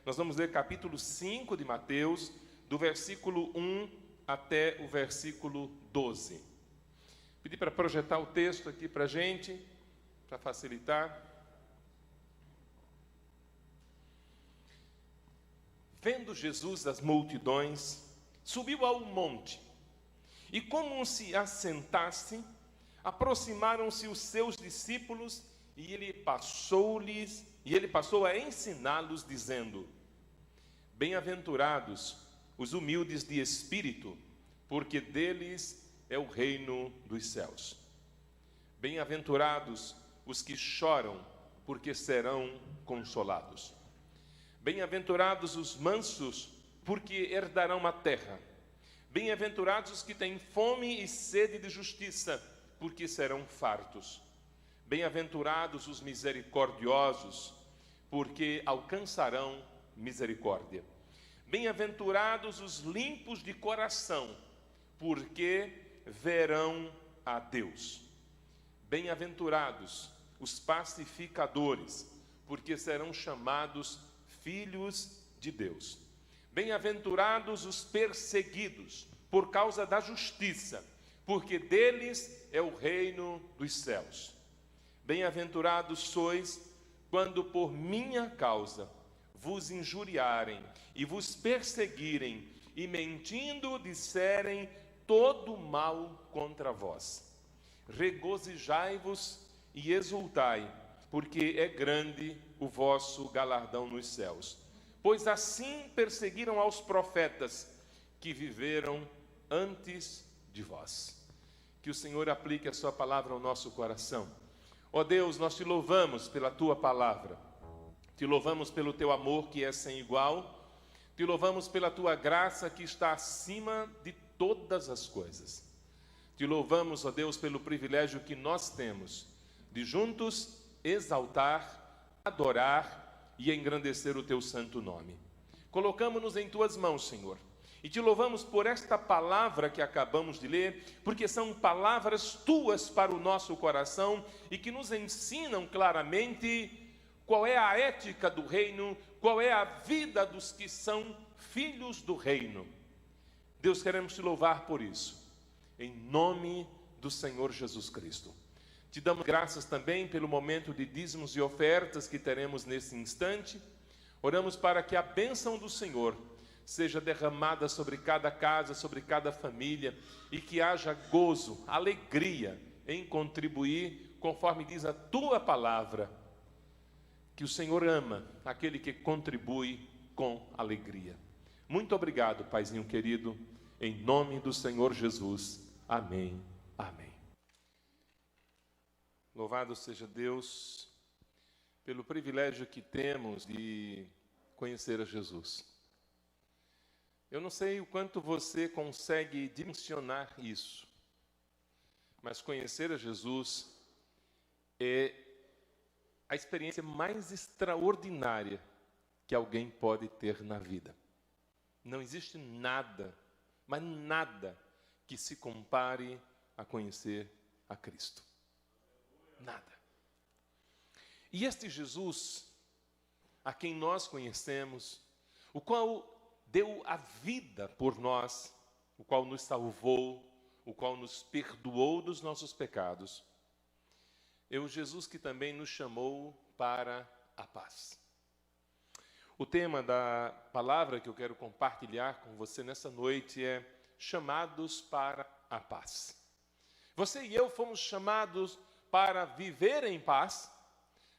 Nós vamos ler capítulo 5 de Mateus, do versículo 1 até o versículo 12. Pedi para projetar o texto aqui para a gente, para facilitar. Vendo Jesus as multidões, subiu ao monte, e como se assentasse, aproximaram-se os seus discípulos, e ele passou a ensiná-los, dizendo: Bem-aventurados os humildes de espírito, porque deles é o reino dos céus. Bem-aventurados os que choram, porque serão consolados. Bem-aventurados os mansos, porque herdarão a terra. Bem-aventurados os que têm fome e sede de justiça, porque serão fartos. Bem-aventurados os misericordiosos, porque alcançarão misericórdia. Bem-aventurados os limpos de coração, porque verão a Deus. Bem-aventurados os pacificadores, porque serão chamados filhos de Deus. Bem-aventurados os perseguidos por causa da justiça, porque deles é o reino dos céus. Bem-aventurados sois quando por minha causa vos injuriarem e vos perseguirem e mentindo disserem todo mal contra vós. Regozijai-vos e exultai, porque é grande o vosso galardão nos céus. Pois assim perseguiram aos profetas que viveram antes de vós. Que o Senhor aplique a sua palavra ao nosso coração. Ó Deus, nós te louvamos pela tua palavra. Te louvamos pelo teu amor que é sem igual. Te louvamos pela tua graça que está acima de todas as coisas. Te louvamos, ó Deus, pelo privilégio que nós temos de juntos exaltar, adorar e engrandecer o teu santo nome. Colocamos-nos em tuas mãos, Senhor, e te louvamos por esta palavra que acabamos de ler, porque são palavras tuas para o nosso coração e que nos ensinam claramente qual é a ética do reino, qual é a vida dos que são filhos do reino. Deus, queremos te louvar por isso, em nome do Senhor Jesus Cristo. Te damos graças também pelo momento de dízimos e ofertas que teremos nesse instante. Oramos para que a bênção do Senhor seja derramada sobre cada casa, sobre cada família, e que haja gozo, alegria em contribuir, conforme diz a tua palavra, que o Senhor ama aquele que contribui com alegria. Muito obrigado, Paizinho querido, em nome do Senhor Jesus. Amém. Amém. Louvado seja Deus pelo privilégio que temos de conhecer a Jesus. Eu não sei o quanto você consegue dimensionar isso, mas conhecer a Jesus é a experiência mais extraordinária que alguém pode ter na vida. Não existe nada, mas nada, que se compare a conhecer a Cristo. Nada. E este Jesus, a quem nós conhecemos, o qual deu a vida por nós, o qual nos salvou, o qual nos perdoou dos nossos pecados, é o Jesus que também nos chamou para a paz. O tema da palavra que eu quero compartilhar com você nessa noite é chamados para a paz. Você e eu fomos chamados para viver em paz,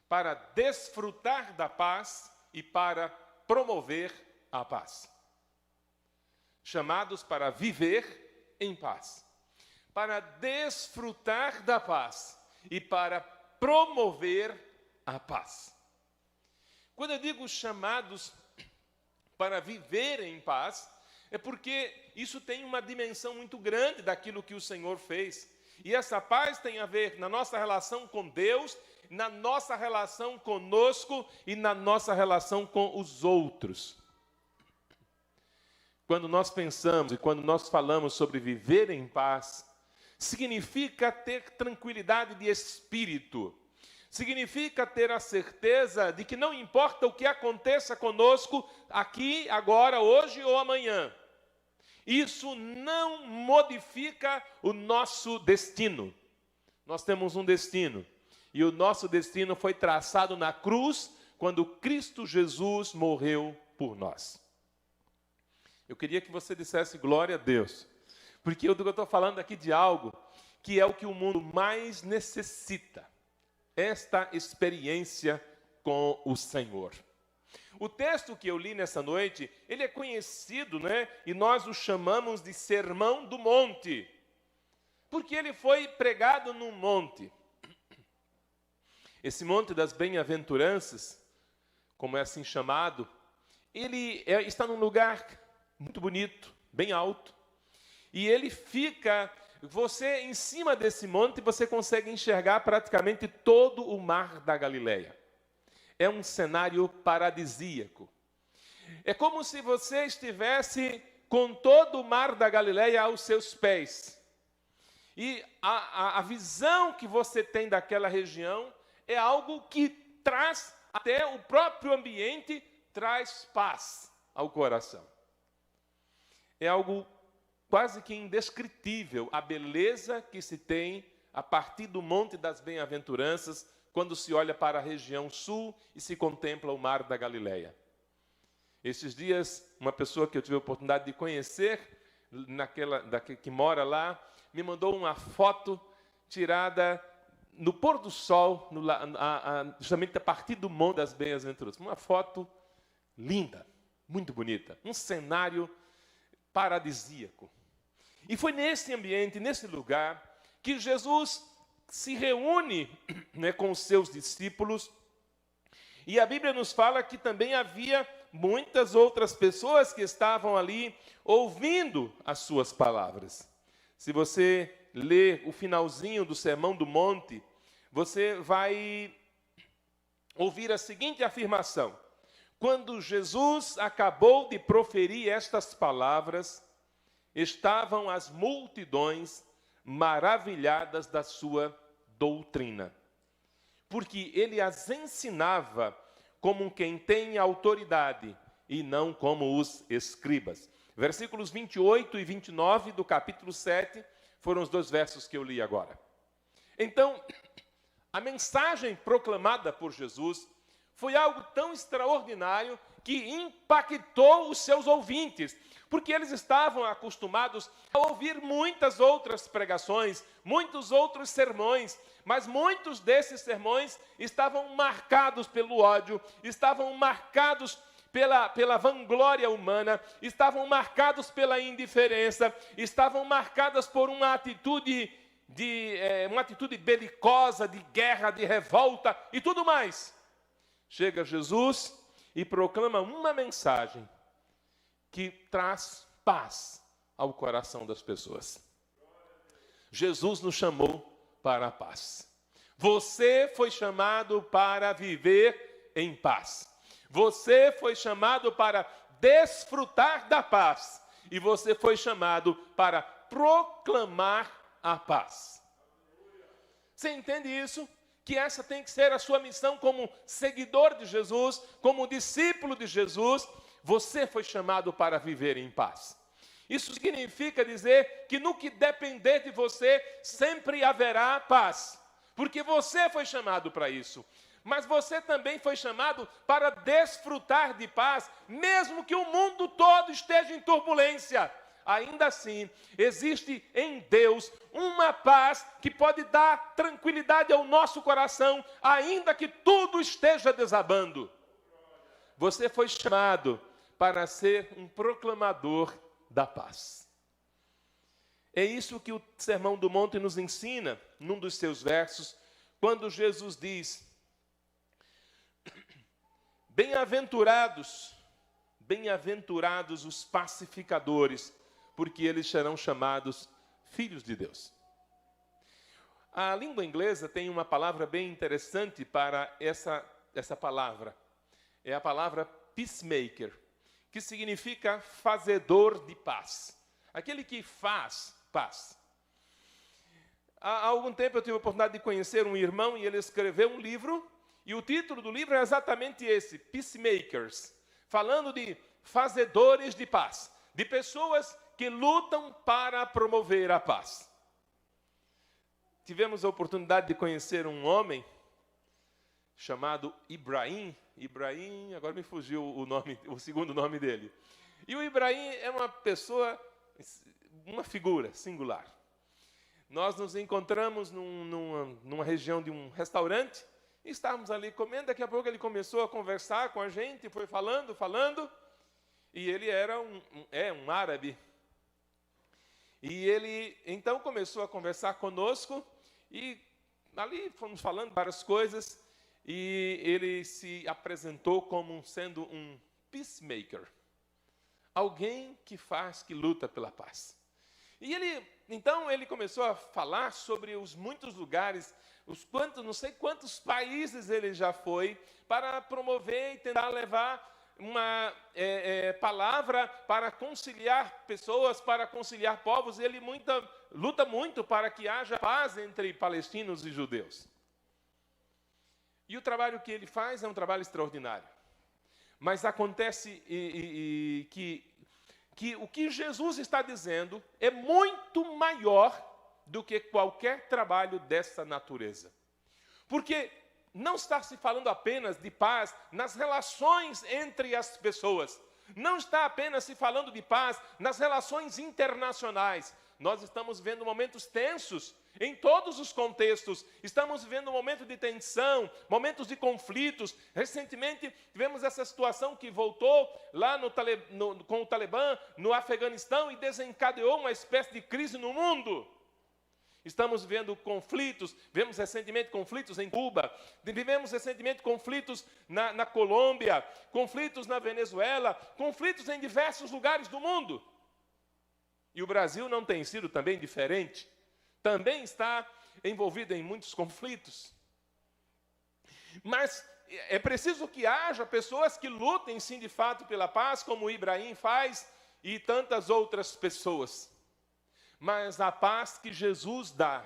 para desfrutar da paz e para promover a paz. Chamados para viver em paz, para desfrutar da paz e para promover a paz. Quando eu digo chamados para viver em paz, é porque isso tem uma dimensão muito grande daquilo que o Senhor fez. E essa paz tem a ver na nossa relação com Deus, na nossa relação conosco e na nossa relação com os outros. Quando nós pensamos e quando nós falamos sobre viver em paz, significa ter tranquilidade de espírito, Significa ter a certeza de que não importa o que aconteça conosco aqui, agora, hoje ou amanhã, isso não modifica o nosso destino. Nós temos um destino, e o nosso destino foi traçado na cruz, quando Cristo Jesus morreu por nós. Eu queria que você dissesse glória a Deus, porque eu estou falando aqui de algo que é o que o mundo mais necessita, esta experiência com o Senhor. O texto que eu li nessa noite, ele é conhecido, né? E nós o chamamos de Sermão do Monte, porque ele foi pregado num monte. Esse Monte das Bem-aventuranças, como é assim chamado, ele está num lugar muito bonito, bem alto, e ele fica, você em cima desse monte, você consegue enxergar praticamente todo o mar da Galileia. É um cenário paradisíaco. É como se você estivesse com todo o mar da Galileia aos seus pés. E a visão que você tem daquela região é algo que traz, até o próprio ambiente, traz paz ao coração. É algo quase que indescritível, a beleza que se tem a partir do Monte das Bem-aventuranças, quando se olha para a região sul e se contempla o mar da Galileia. Esses dias, uma pessoa que eu tive a oportunidade de conhecer, que mora lá, me mandou uma foto tirada no pôr do sol, justamente a partir do Monte das Bem-aventuranças. Uma foto linda, muito bonita, um cenário paradisíaco. E foi nesse ambiente, nesse lugar, que Jesus se reúne, né, com os seus discípulos, e a Bíblia nos fala que também havia muitas outras pessoas que estavam ali ouvindo as suas palavras. Se você ler o finalzinho do Sermão do Monte, você vai ouvir a seguinte afirmação: quando Jesus acabou de proferir estas palavras, estavam as multidões maravilhadas da sua doutrina, porque ele as ensinava como quem tem autoridade e não como os escribas. Versículos 28 e 29 do capítulo 7 foram os 2 versos que eu li agora. Então, a mensagem proclamada por Jesus foi algo tão extraordinário que impactou os seus ouvintes, porque eles estavam acostumados a ouvir muitas outras pregações, muitos outros sermões, mas muitos desses sermões estavam marcados pelo ódio, estavam marcados pela vanglória humana, estavam marcados pela indiferença, estavam marcadas por uma atitude belicosa, de guerra, de revolta e tudo mais. Chega Jesus e proclama uma mensagem que traz paz ao coração das pessoas. Jesus nos chamou para a paz. Você foi chamado para viver em paz. Você foi chamado para desfrutar da paz. E você foi chamado para proclamar a paz. Você entende isso? Que essa tem que ser a sua missão como seguidor de Jesus, como discípulo de Jesus. Você foi chamado para viver em paz. Isso significa dizer que no que depender de você, sempre haverá paz. Porque você foi chamado para isso. Mas você também foi chamado para desfrutar de paz, mesmo que o mundo todo esteja em turbulência. Ainda assim, existe em Deus uma paz que pode dar tranquilidade ao nosso coração, ainda que tudo esteja desabando. Você foi chamado para ser um proclamador da paz. É isso que o Sermão do Monte nos ensina, num dos seus versos, quando Jesus diz: bem-aventurados os pacificadores, porque eles serão chamados filhos de Deus. A língua inglesa tem uma palavra bem interessante para essa palavra. É a palavra peacemaker, que significa fazedor de paz. Aquele que faz paz. Há algum tempo eu tive a oportunidade de conhecer um irmão e ele escreveu um livro, e o título do livro é exatamente esse, Peacemakers, falando de fazedores de paz, de pessoas que lutam para promover a paz. Tivemos a oportunidade de conhecer um homem chamado Ibrahim, agora me fugiu o nome, o segundo nome dele. E o Ibrahim é uma pessoa, uma figura singular. Nós nos encontramos numa região de um restaurante, e estávamos ali comendo, daqui a pouco ele começou a conversar com a gente, foi falando, e ele era um árabe. E ele então começou a conversar conosco, e ali fomos falando várias coisas, e ele se apresentou como sendo um peacemaker, alguém que luta pela paz. E então ele começou a falar sobre os muitos lugares, não sei quantos países ele já foi, para promover e tentar levar uma palavra para conciliar pessoas, para conciliar povos. Ele luta muito para que haja paz entre palestinos e judeus. E o trabalho que ele faz é um trabalho extraordinário. Mas acontece que o que Jesus está dizendo é muito maior do que qualquer trabalho dessa natureza. Porque não está se falando apenas de paz nas relações entre as pessoas. Não está apenas se falando de paz nas relações internacionais. Nós estamos vivendo momentos tensos em todos os contextos. Estamos vivendo um momento de tensão, momentos de conflitos. Recentemente tivemos essa situação que voltou lá com o Talibã no Afeganistão e desencadeou uma espécie de crise no mundo. Estamos vendo conflitos, vemos recentemente conflitos em Cuba, vivemos recentemente conflitos na Colômbia, conflitos na Venezuela, conflitos em diversos lugares do mundo. E o Brasil não tem sido também diferente. Também está envolvido em muitos conflitos. Mas é preciso que haja pessoas que lutem, sim, de fato, pela paz, como o Ibrahim faz e tantas outras pessoas. Mas a paz que Jesus dá,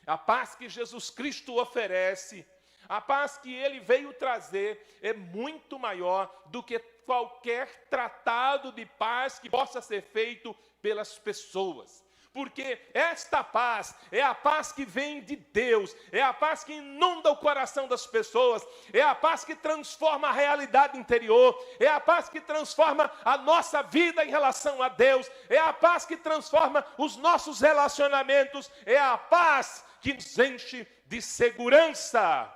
a paz que Jesus Cristo oferece, a paz que Ele veio trazer é muito maior do que qualquer tratado de paz que possa ser feito pelas pessoas. Porque esta paz é a paz que vem de Deus, é a paz que inunda o coração das pessoas, é a paz que transforma a realidade interior, é a paz que transforma a nossa vida em relação a Deus, é a paz que transforma os nossos relacionamentos, é a paz que nos enche de segurança.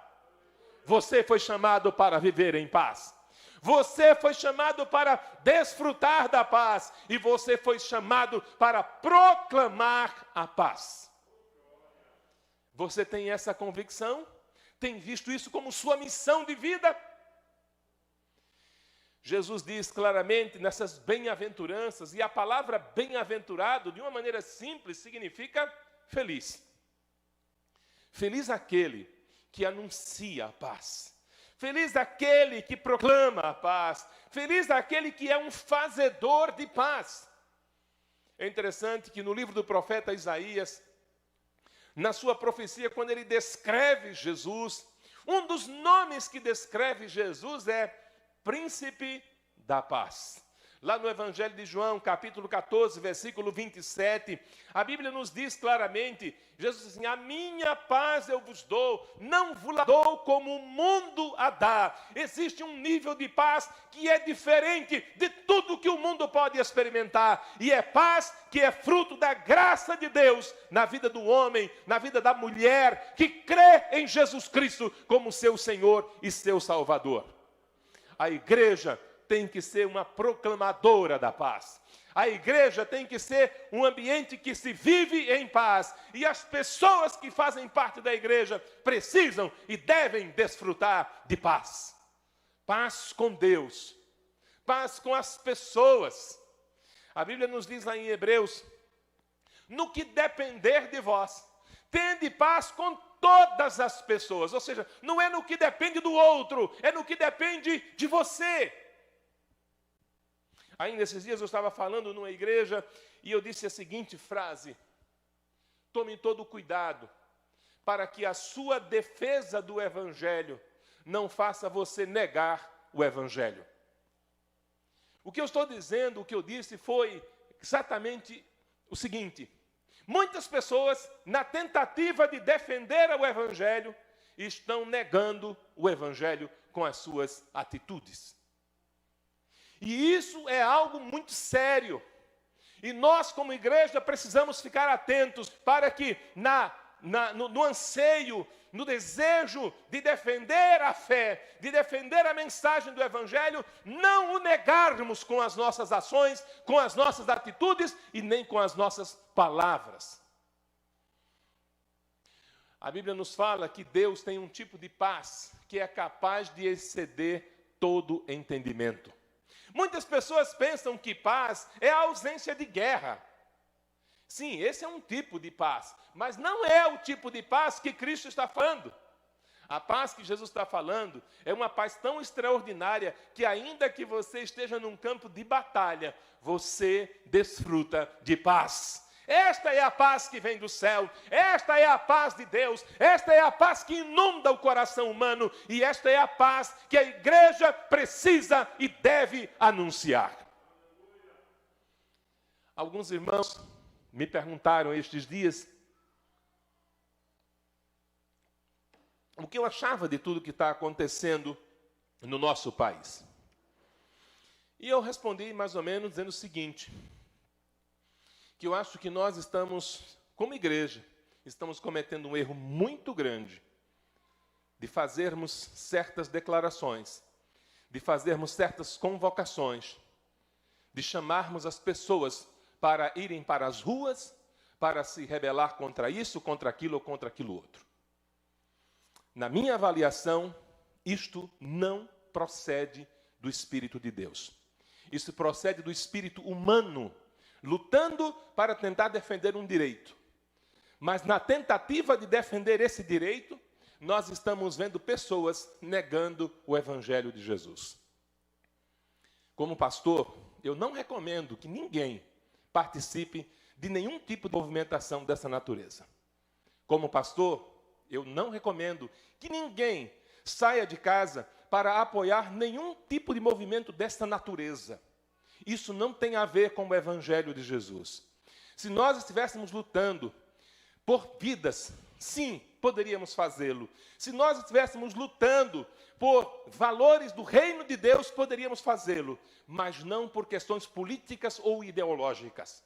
Você foi chamado para viver em paz. Você foi chamado para desfrutar da paz. E você foi chamado para proclamar a paz. Você tem essa convicção? Tem visto isso como sua missão de vida? Jesus diz claramente nessas bem-aventuranças, e a palavra bem-aventurado, de uma maneira simples, significa feliz. Feliz aquele que anuncia a paz. Feliz aquele que proclama a paz. Feliz aquele que é um fazedor de paz. É interessante que no livro do profeta Isaías, na sua profecia, quando ele descreve Jesus, um dos nomes que descreve Jesus é Príncipe da Paz. Lá no Evangelho de João, capítulo 14, versículo 27, a Bíblia nos diz claramente, Jesus diz assim, a minha paz eu vos dou, não vos la dou como o mundo a dá. Existe um nível de paz que é diferente de tudo que o mundo pode experimentar. E é paz que é fruto da graça de Deus na vida do homem, na vida da mulher, que crê em Jesus Cristo como seu Senhor e seu Salvador. A igreja tem que ser uma proclamadora da paz. A igreja tem que ser um ambiente que se vive em paz. E as pessoas que fazem parte da igreja precisam e devem desfrutar de paz. Paz com Deus. Paz com as pessoas. A Bíblia nos diz lá em Hebreus, no que depender de vós, tende paz com todas as pessoas. Ou seja, não é no que depende do outro, é no que depende de você. Ainda esses dias eu estava falando numa igreja e eu disse a seguinte frase: tome todo o cuidado para que a sua defesa do Evangelho não faça você negar o Evangelho. O que eu estou dizendo, o que eu disse foi exatamente o seguinte: muitas pessoas, na tentativa de defender o Evangelho, estão negando o Evangelho com as suas atitudes. E isso é algo muito sério. E nós, como igreja, precisamos ficar atentos para que no anseio, no desejo de defender a fé, de defender a mensagem do Evangelho, não o negarmos com as nossas ações, com as nossas atitudes e nem com as nossas palavras. A Bíblia nos fala que Deus tem um tipo de paz que é capaz de exceder todo entendimento. Muitas pessoas pensam que paz é a ausência de guerra. Sim, esse é um tipo de paz, mas não é o tipo de paz que Cristo está falando. A paz que Jesus está falando é uma paz tão extraordinária que ainda que você esteja num campo de batalha, você desfruta de paz. Esta é a paz que vem do céu, esta é a paz de Deus, esta é a paz que inunda o coração humano e esta é a paz que a igreja precisa e deve anunciar. Alguns irmãos me perguntaram estes dias o que eu achava de tudo que está acontecendo no nosso país. E eu respondi mais ou menos dizendo o seguinte: que eu acho que nós estamos, como igreja, estamos cometendo um erro muito grande de fazermos certas declarações, de fazermos certas convocações, de chamarmos as pessoas para irem para as ruas, para se rebelar contra isso, contra aquilo ou contra aquilo outro. Na minha avaliação, isto não procede do Espírito de Deus. Isso procede do espírito humano, lutando para tentar defender um direito. Mas na tentativa de defender esse direito, nós estamos vendo pessoas negando o Evangelho de Jesus. Como pastor, eu não recomendo que ninguém participe de nenhum tipo de movimentação dessa natureza. Como pastor, eu não recomendo que ninguém saia de casa para apoiar nenhum tipo de movimento dessa natureza. Isso não tem a ver com o Evangelho de Jesus. Se nós estivéssemos lutando por vidas, sim, poderíamos fazê-lo. Se nós estivéssemos lutando por valores do reino de Deus, poderíamos fazê-lo, mas não por questões políticas ou ideológicas.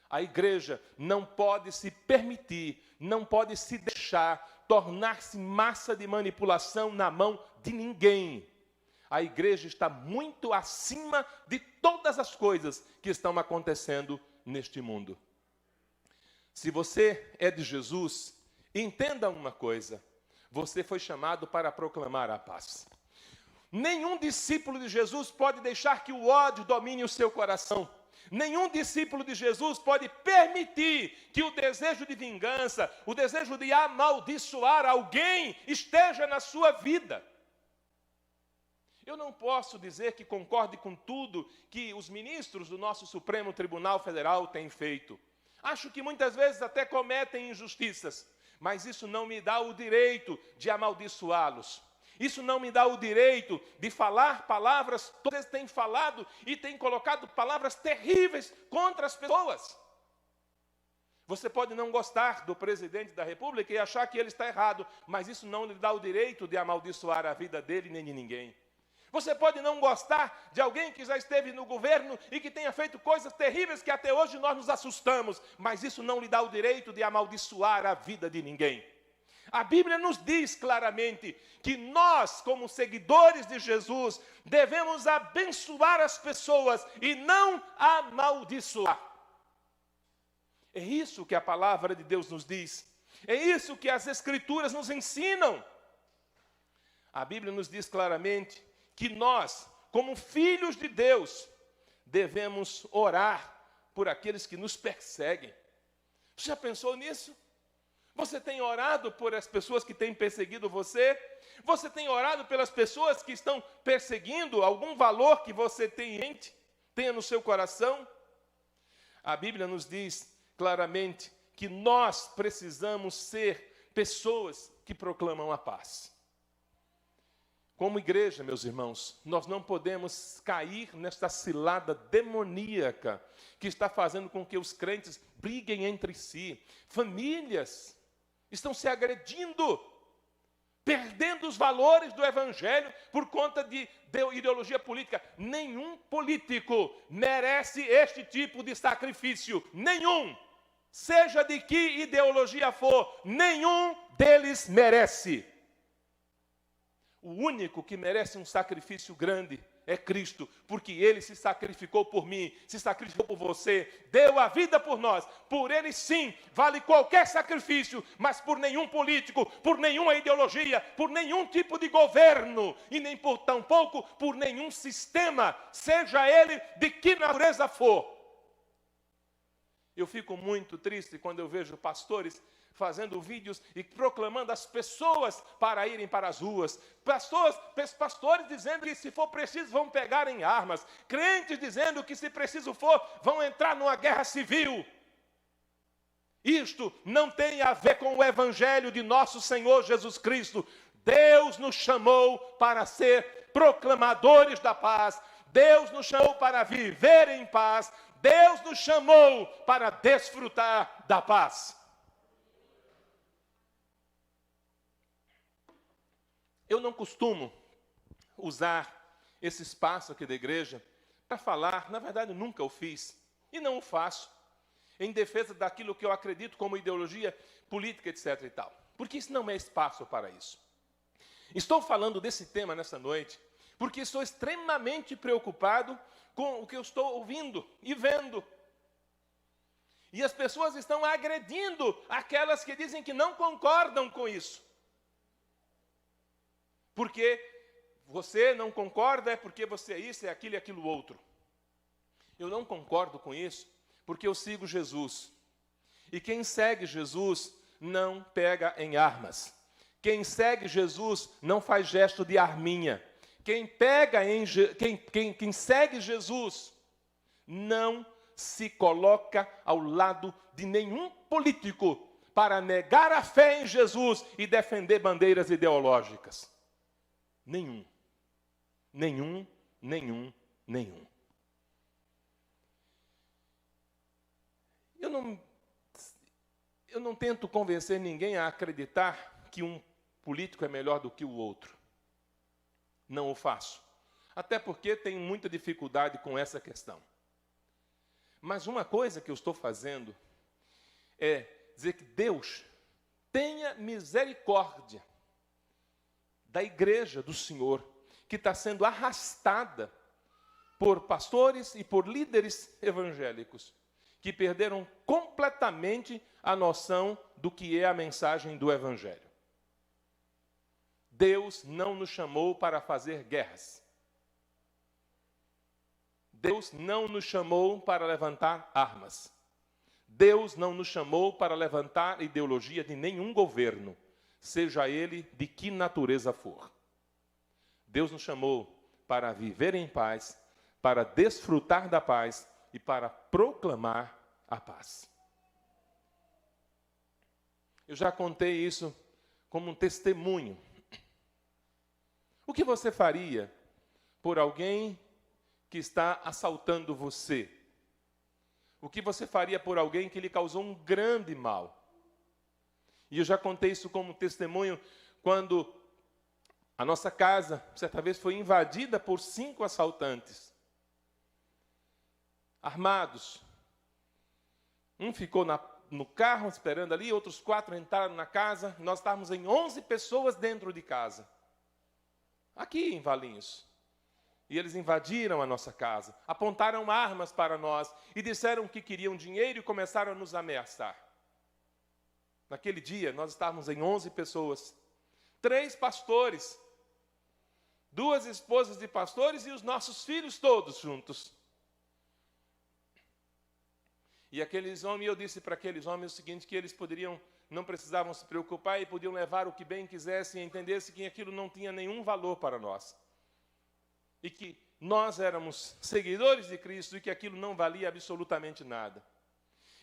A igreja não pode se permitir, não pode se deixar tornar-se massa de manipulação na mão de ninguém. A igreja está muito acima de todas as coisas que estão acontecendo neste mundo. Se você é de Jesus, entenda uma coisa: você foi chamado para proclamar a paz. Nenhum discípulo de Jesus pode deixar que o ódio domine o seu coração. Nenhum discípulo de Jesus pode permitir que o desejo de vingança, o desejo de amaldiçoar alguém esteja na sua vida. Eu não posso dizer que concorde com tudo que os ministros do nosso Supremo Tribunal Federal têm feito. Acho que muitas vezes até cometem injustiças, mas isso não me dá o direito de amaldiçoá-los. Isso não me dá o direito de falar palavras, todos têm falado e têm colocado palavras terríveis contra as pessoas. Você pode não gostar do presidente da República e achar que ele está errado, mas isso não lhe dá o direito de amaldiçoar a vida dele nem de ninguém. Você pode não gostar de alguém que já esteve no governo e que tenha feito coisas terríveis que até hoje nós nos assustamos, mas isso não lhe dá o direito de amaldiçoar a vida de ninguém. A Bíblia nos diz claramente que nós, como seguidores de Jesus, devemos abençoar as pessoas e não amaldiçoar. É isso que a palavra de Deus nos diz. É isso que as Escrituras nos ensinam. A Bíblia nos diz claramente que nós, como filhos de Deus, devemos orar por aqueles que nos perseguem. Você já pensou nisso? Você tem orado por as pessoas que têm perseguido você? Você tem orado pelas pessoas que estão perseguindo algum valor que você tenha no seu coração? A Bíblia nos diz claramente que nós precisamos ser pessoas que proclamam a paz. Como igreja, meus irmãos, nós não podemos cair nesta cilada demoníaca que está fazendo com que os crentes briguem entre si. Famílias estão se agredindo, perdendo os valores do evangelho por conta de ideologia política. Nenhum político merece este tipo de sacrifício. Nenhum. Seja de que ideologia for, nenhum deles merece. O único que merece um sacrifício grande é Cristo, porque Ele se sacrificou por mim, se sacrificou por você, deu a vida por nós. Por Ele sim, vale qualquer sacrifício, mas por nenhum político, por nenhuma ideologia, por nenhum tipo de governo, e nem por tampouco por nenhum sistema, seja ele de que natureza for. Eu fico muito triste quando eu vejo pastores fazendo vídeos e proclamando as pessoas para irem para as ruas. Pastores dizendo que se for preciso vão pegar em armas. Crentes dizendo que se preciso for vão entrar numa guerra civil. Isto não tem a ver com o evangelho de nosso Senhor Jesus Cristo. Deus nos chamou para ser proclamadores da paz. Deus nos chamou para viver em paz. Deus nos chamou para desfrutar da paz. Eu não costumo usar esse espaço aqui da igreja para falar, na verdade nunca o fiz, e não o faço, em defesa daquilo que eu acredito como ideologia política, etc. e tal. Porque isso não é espaço para isso. Estou falando desse tema nessa noite, porque estou extremamente preocupado com o que eu estou ouvindo e vendo. E as pessoas estão agredindo aquelas que dizem que não concordam com isso. Porque você não concorda, é porque você é isso, é aquilo e aquilo outro. Eu não concordo com isso, porque eu sigo Jesus. E quem segue Jesus não pega em armas. Quem segue Jesus não faz gesto de arminha. Quem segue Jesus não se coloca ao lado de nenhum político para negar a fé em Jesus e defender bandeiras ideológicas. Nenhum. Eu não tento convencer ninguém a acreditar que um político é melhor do que o outro. Não o faço. Até porque tenho muita dificuldade com essa questão. Mas uma coisa que eu estou fazendo é dizer que Deus tenha misericórdia da igreja do Senhor, que está sendo arrastada por pastores e por líderes evangélicos, que perderam completamente a noção do que é a mensagem do evangelho. Deus não nos chamou para fazer guerras. Deus não nos chamou para levantar armas. Deus não nos chamou para levantar ideologia de nenhum governo, seja ele de que natureza for. Deus nos chamou para viver em paz, para desfrutar da paz e para proclamar a paz. Eu já contei isso como um testemunho. O que você faria por alguém que está assaltando você? O que você faria por alguém que lhe causou um grande mal? E eu já contei isso como testemunho quando a nossa casa, certa vez, foi invadida por 5 assaltantes, armados. Um ficou no carro esperando ali, outros 4 entraram na casa. Nós estávamos em 11 pessoas dentro de casa, aqui em Valinhos. E eles invadiram a nossa casa, apontaram armas para nós e disseram que queriam dinheiro e começaram a nos ameaçar. Naquele dia, nós estávamos em 11 pessoas, 3 pastores, 2 esposas de pastores e os nossos filhos todos juntos. E aqueles homens, eu disse para aqueles homens o seguinte, que eles não precisavam se preocupar e podiam levar o que bem quisessem e entendessem que aquilo não tinha nenhum valor para nós. E que nós éramos seguidores de Cristo e que aquilo não valia absolutamente nada.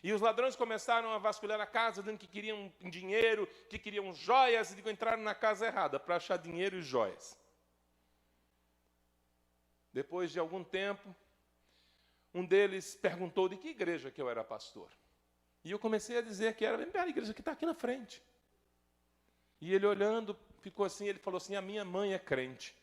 E os ladrões começaram a vasculhar a casa, dizendo que queriam dinheiro, que queriam joias, e entraram na casa errada para achar dinheiro e joias. Depois de algum tempo, um deles perguntou de que igreja que eu era pastor. E eu comecei a dizer que era a igreja que está aqui na frente. E ele olhando, ficou assim, ele falou assim, a minha mãe é crente.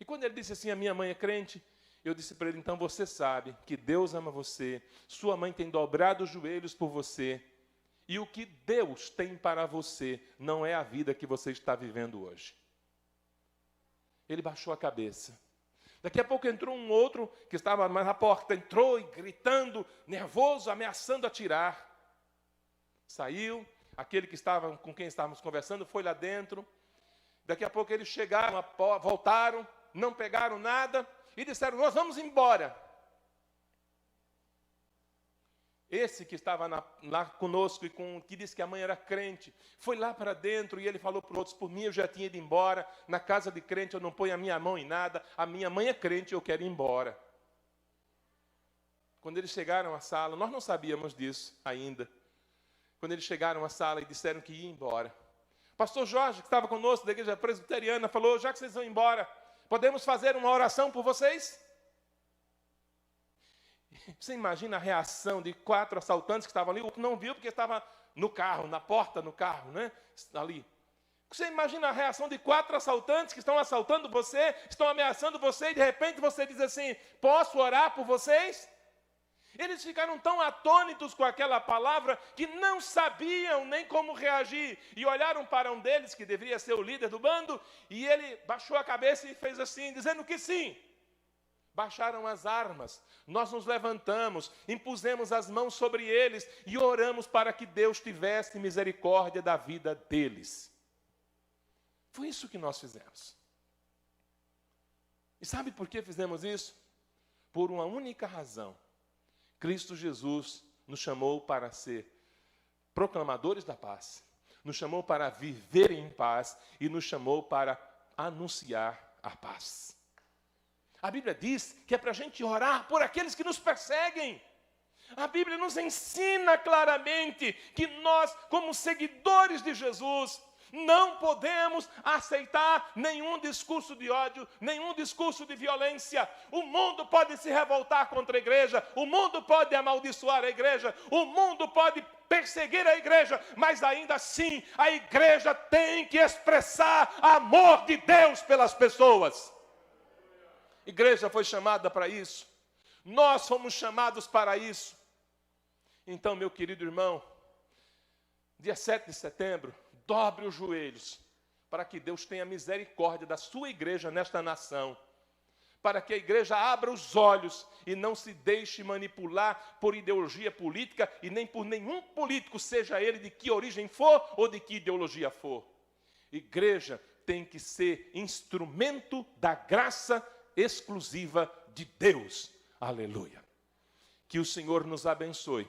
E quando ele disse assim, a minha mãe é crente, eu disse para ele, então você sabe que Deus ama você, sua mãe tem dobrado os joelhos por você, e o que Deus tem para você não é a vida que você está vivendo hoje. Ele baixou a cabeça. Daqui a pouco entrou um outro que estava mais na porta, entrou e gritando, nervoso, ameaçando atirar. Saiu, aquele que estava com quem estávamos conversando foi lá dentro. Daqui a pouco eles chegaram, voltaram, não pegaram nada e disseram, nós vamos embora. Esse que estava lá conosco e que disse que a mãe era crente, foi lá para dentro e ele falou para os outros, por mim eu já tinha ido embora, na casa de crente eu não ponho a minha mão em nada, a minha mãe é crente, eu quero ir embora. Quando eles chegaram à sala, nós não sabíamos disso ainda, quando eles chegaram à sala e disseram que ia embora, o pastor Jorge, que estava conosco da igreja presbiteriana, falou, já que vocês vão embora, podemos fazer uma oração por vocês? Você imagina a reação de 4 assaltantes que estavam ali, o que não viu porque estava no carro, na porta do carro, né? Ali. Você imagina a reação de 4 assaltantes que estão assaltando você, estão ameaçando você, e de repente você diz assim, posso orar por vocês? Eles ficaram tão atônitos com aquela palavra que não sabiam nem como reagir. E olharam para um deles, que deveria ser o líder do bando, e ele baixou a cabeça e fez assim, dizendo que sim. Baixaram as armas, nós nos levantamos, impusemos as mãos sobre eles e oramos para que Deus tivesse misericórdia da vida deles. Foi isso que nós fizemos. E sabe por que fizemos isso? Por uma única razão. Cristo Jesus nos chamou para ser proclamadores da paz, nos chamou para viver em paz e nos chamou para anunciar a paz. A Bíblia diz que é para a gente orar por aqueles que nos perseguem. A Bíblia nos ensina claramente que nós, como seguidores de Jesus, não podemos aceitar nenhum discurso de ódio, nenhum discurso de violência. O mundo pode se revoltar contra a igreja, o mundo pode amaldiçoar a igreja, o mundo pode perseguir a igreja, mas ainda assim a igreja tem que expressar amor de Deus pelas pessoas. A igreja foi chamada para isso. Nós fomos chamados para isso. Então, meu querido irmão, dia 7 de setembro, dobre os joelhos para que Deus tenha misericórdia da sua igreja nesta nação. Para que a igreja abra os olhos e não se deixe manipular por ideologia política e nem por nenhum político, seja ele de que origem for ou de que ideologia for. Igreja tem que ser instrumento da graça exclusiva de Deus. Aleluia. Que o Senhor nos abençoe.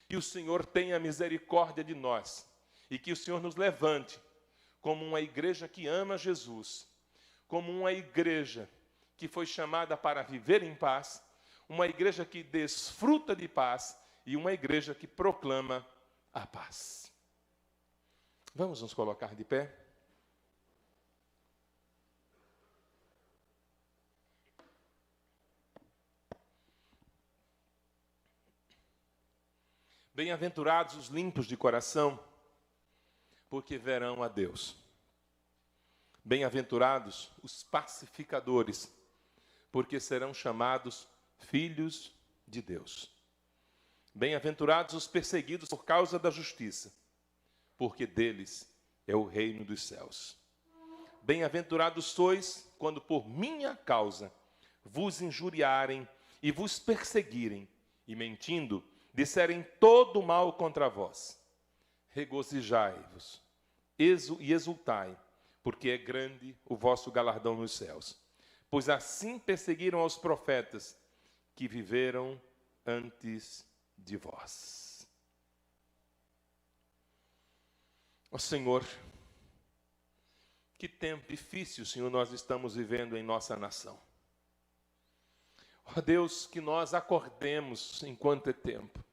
Que o Senhor tenha misericórdia de nós. E que o Senhor nos levante como uma igreja que ama Jesus. Como uma igreja que foi chamada para viver em paz. Uma igreja que desfruta de paz. E uma igreja que proclama a paz. Vamos nos colocar de pé? Bem-aventurados os limpos de coração, porque verão a Deus. Bem-aventurados os pacificadores, porque serão chamados filhos de Deus. Bem-aventurados os perseguidos por causa da justiça, porque deles é o reino dos céus. Bem-aventurados sois quando por minha causa vos injuriarem e vos perseguirem, e mentindo, disserem todo mal contra vós. Regozijai-vos e exultai, porque é grande o vosso galardão nos céus. Pois assim perseguiram aos profetas que viveram antes de vós. Ó Senhor, que tempo difícil, Senhor, nós estamos vivendo em nossa nação. Ó Deus, que nós acordemos enquanto é tempo.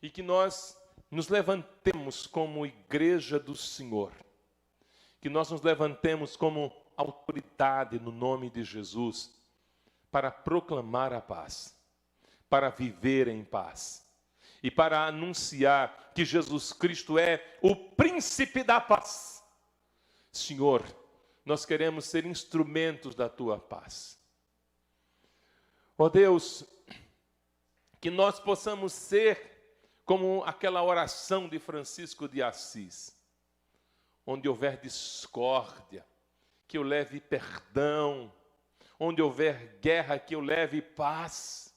e que nós nos levantemos como igreja do Senhor, que nós nos levantemos como autoridade no nome de Jesus, para proclamar a paz, para viver em paz e para anunciar que Jesus Cristo é o príncipe da paz. Senhor, nós queremos ser instrumentos da tua paz. Ó Deus, que nós possamos ser como aquela oração de Francisco de Assis, onde houver discórdia, que eu leve perdão, onde houver guerra, que eu leve paz.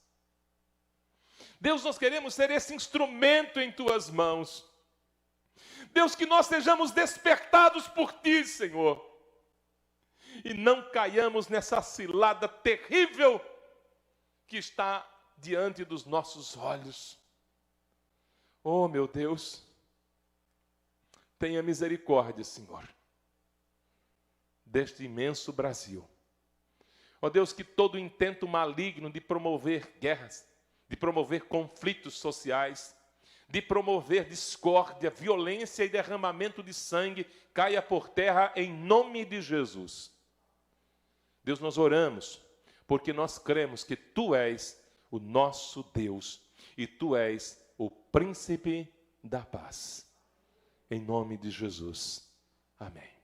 Deus, nós queremos ser esse instrumento em tuas mãos. Deus, que nós sejamos despertados por ti, Senhor, e não caiamos nessa cilada terrível que está diante dos nossos olhos. Oh, meu Deus, tenha misericórdia, Senhor, deste imenso Brasil. Ó Deus, que todo intento maligno de promover guerras, de promover conflitos sociais, de promover discórdia, violência e derramamento de sangue, caia por terra em nome de Jesus. Deus, nós oramos, porque nós cremos que Tu és o nosso Deus e Tu és o príncipe da paz. Em nome de Jesus. Amém.